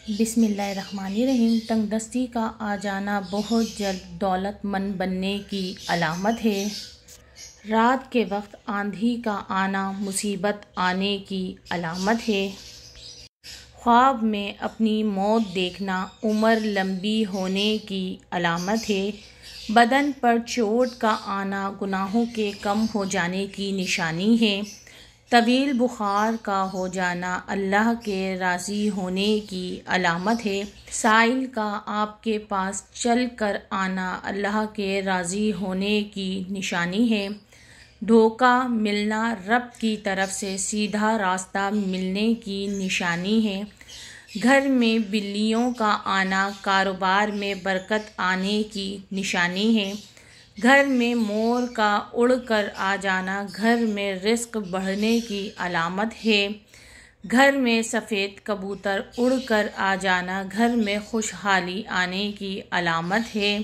بسم اللہ الرحمن الرحیم۔ تنگ دستی کا آ جانا بہت جلد دولت مند بننے کی علامت ہے۔ رات کے وقت آندھی کا آنا مصیبت آنے کی علامت ہے۔ خواب میں اپنی موت دیکھنا عمر لمبی ہونے کی علامت ہے۔ بدن پر چوٹ کا آنا گناہوں کے کم ہو جانے کی نشانی ہے۔ طویل بخار کا ہو جانا اللہ کے راضی ہونے کی علامت ہے۔ سائل کا آپ کے پاس چل کر آنا اللہ کے راضی ہونے کی نشانی ہے۔ دھوکہ ملنا رب کی طرف سے سیدھا راستہ ملنے کی نشانی ہے۔ گھر میں بلیوں کا آنا کاروبار میں برکت آنے کی نشانی ہے۔ گھر میں مور کا اڑ کر آ جانا گھر میں رزق بڑھنے کی علامت ہے۔ گھر میں سفید کبوتر اڑ کر آ جانا گھر میں خوشحالی آنے کی علامت ہے۔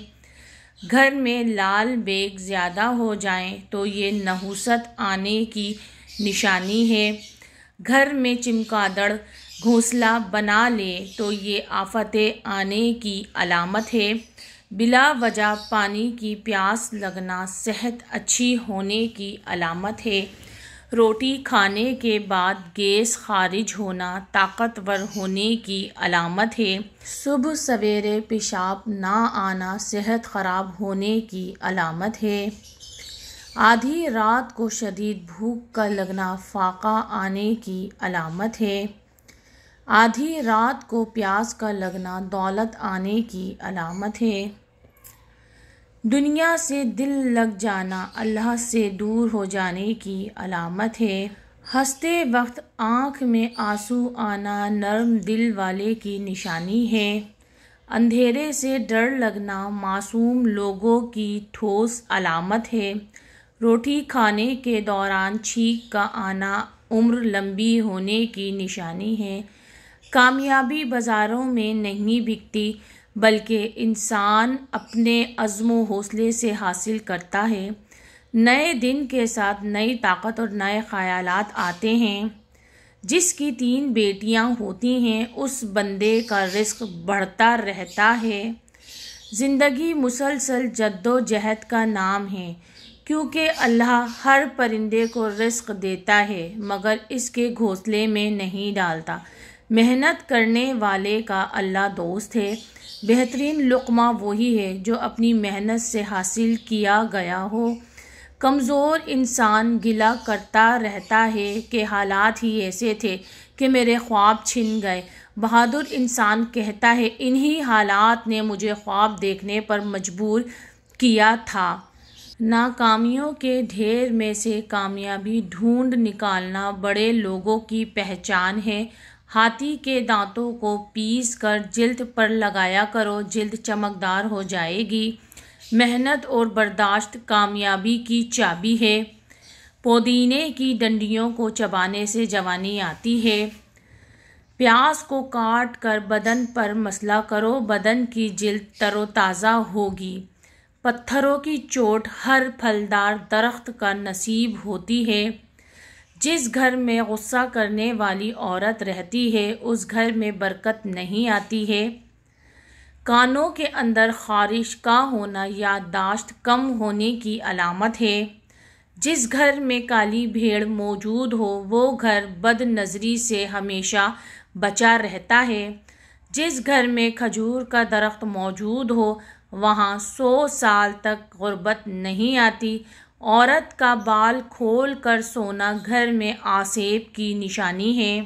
گھر میں لال بیگ زیادہ ہو جائیں تو یہ نحوست آنے کی نشانی ہے۔ گھر میں چمگادڑ گھونسلہ بنا لے تو یہ آفتیں آنے کی علامت ہے۔ بلا وجہ پانی کی پیاس لگنا صحت اچھی ہونے کی علامت ہے۔ روٹی کھانے کے بعد گیس خارج ہونا طاقتور ہونے کی علامت ہے۔ صبح سویرے پیشاب نہ آنا صحت خراب ہونے کی علامت ہے۔ آدھی رات کو شدید بھوک کا لگنا فاقہ آنے کی علامت ہے۔ آدھی رات کو پیاس کا لگنا دولت آنے کی علامت ہے۔ دنیا سے دل لگ جانا اللہ سے دور ہو جانے کی علامت ہے۔ ہنستے وقت آنکھ میں آنسو آنا نرم دل والے کی نشانی ہے۔ اندھیرے سے ڈر لگنا معصوم لوگوں کی ٹھوس علامت ہے۔ روٹی کھانے کے دوران چھینک کا آنا عمر لمبی ہونے کی نشانی ہے۔ کامیابی بازاروں میں نہیں بکتی بلکہ انسان اپنے عزم و حوصلے سے حاصل کرتا ہے۔ نئے دن کے ساتھ نئی طاقت اور نئے خیالات آتے ہیں۔ جس کی 3 بیٹیاں ہوتی ہیں اس بندے کا رزق بڑھتا رہتا ہے۔ زندگی مسلسل جد و جہد کا نام ہے کیونکہ اللہ ہر پرندے کو رزق دیتا ہے مگر اس کے گھونسلے میں نہیں ڈالتا۔ محنت کرنے والے کا اللہ دوست ہے۔ بہترین لقمہ وہی ہے جو اپنی محنت سے حاصل کیا گیا ہو۔ کمزور انسان گلہ کرتا رہتا ہے کہ حالات ہی ایسے تھے کہ میرے خواب چھن گئے۔ بہادر انسان کہتا ہے انہی حالات نے مجھے خواب دیکھنے پر مجبور کیا تھا۔ ناکامیوں کے ڈھیر میں سے کامیابی ڈھونڈ نکالنا بڑے لوگوں کی پہچان ہے۔ ہاتھی کے دانتوں کو پیس کر جلد پر لگایا کرو، جلد چمکدار ہو جائے گی۔ محنت اور برداشت کامیابی کی چابی ہے۔ پودینے کی ڈنڈیوں کو چبانے سے جوانی آتی ہے۔ پیاز کو کاٹ کر بدن پر مسلا کرو، بدن کی جلد تر و تازہ ہوگی۔ پتھروں کی چوٹ ہر پھلدار درخت کا نصیب ہوتی ہے۔ جس گھر میں غصہ کرنے والی عورت رہتی ہے اس گھر میں برکت نہیں آتی ہے۔ کانوں کے اندر خارش کا ہونا یادداشت کم ہونے کی علامت ہے۔ جس گھر میں کالی بھیڑ موجود ہو وہ گھر بد نظری سے ہمیشہ بچا رہتا ہے۔ جس گھر میں کھجور کا درخت موجود ہو وہاں 100 سال تک غربت نہیں آتی۔ عورت کا بال کھول کر سونا گھر میں آسیب کی نشانی ہے۔